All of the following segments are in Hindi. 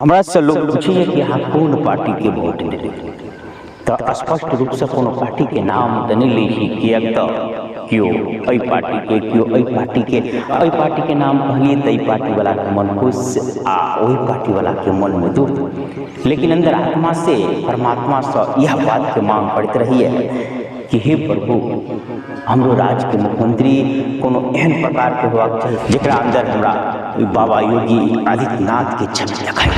हमरा से लोग पूछे कि अहाँ कोन पार्टी के वोट देबै तो स्पष्ट रूप से कोनो पार्टी के नाम तो नहीं लै छी, किएक तऽ केओ एहि पार्टी के केओ एहि पार्टी के नाम कहलिए तो एहि पार्टी वाला के मन खुश आ ओहि पार्टी वाला के मन में दुख, लेकिन अंदर आत्मा से परमात्मा से यह बात के मांग करते रहिए कि हे प्रभु हमरो राज्य के मुख्यमंत्री कोनो एहन प्रकार के होबाक चाहिए जकरा अंदर हमरा बाबा योगी आदित्यनाथ के छवि देखाई।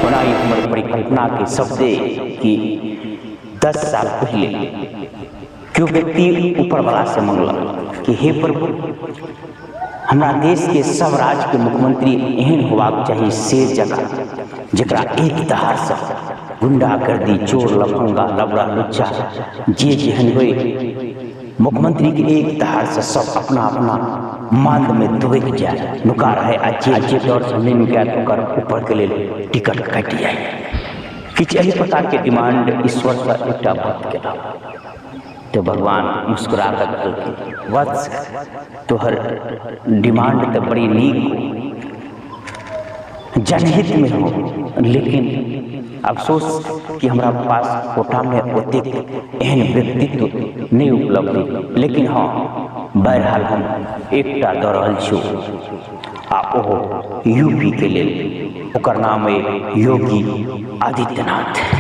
होना ही हमारे परिकल्पना के शब्द कि 10 साल पहले क्यों व्यक्ति ऊपर वाला से मंगल कि हे प्रभु हमरा देश के सब राज्य के मुख्यमंत्री एहन होबाक चाहिए से जगह जकरा एक दहाड़ से गुंडागर्दी चोर लफंगा लबड़ा लुच्चा जे जेहन होए मुख्यमंत्री के एक दहाड़ से सब अपना अपना मांद में दुबक जाए नुका रहे जे दौर से नहीं नुका तो कर ऊपर के लिए टिकट कट जाए। किछ एही प्रकार के डिमांड ईश्वर से एकटा भक्त के तो भगवान मुस्कुरा कर कहलखिन वत्स तोहर डिमांड तो बड़ी नीक जनहित में हो, लेकिन अफसोस कि हमारा पास कोटा में ओतेक एहन व्यक्तित्व नहीं उपलब्ध, लेकिन हाँ बहरहाल हम एकटा दऽ रहल छी आ ओहो यूपी के लेल, ओकर नाम है योगी आदित्यनाथ।